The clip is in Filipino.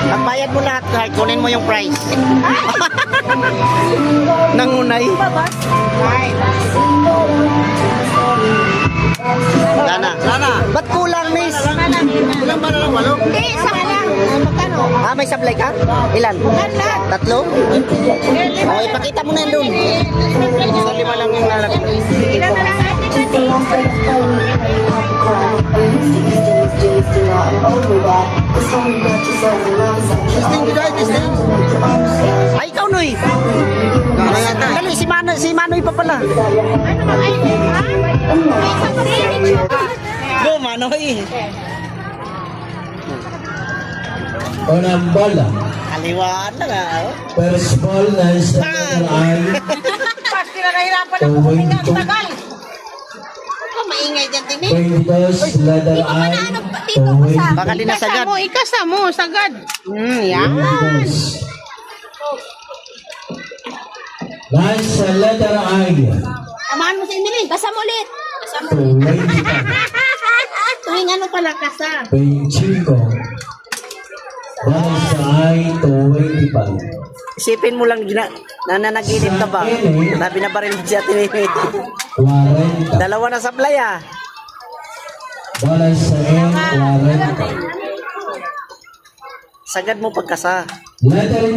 Ang bayad mo lahat, kahit kunin mo yung price. Nangunay. Lana. Ba't kulang, miss? Kulang ba na lang, walo? Hindi, isa ka lang. Magkano? Ah, may sablay ka? Ilan? Tatlo? O, ipakita mo na yun dun. Sa 5 lang yung lalagay. Ilan na lang natin? Ay, ikaw, Noy. Dali, si Manoy pa pala. Ay, ha? May isang pagkain. Go, Manoy. Unang bola. Kaliwaan na nga. Oh. First ball na sa ay Pasti na nahirapan ako kuminga ang tagal. Ako, maingay dyan din eh. 22 letter I. Dito ko sa... Baka di nasagad. Ikasa mo, sagad. Yan. Nasa letter I. Samahan mo si Emily. Basa mo ulit. Basa mo. 25. Tuwing ano pala kasa. 25. Nasa I. 25. Isipin mo lang, nananaginip ka ba? Na binabaril mo siya tinipid. 40. Dalawa na sablay ah. Bola sa N. 40. Sagad mo pagkasa. Letter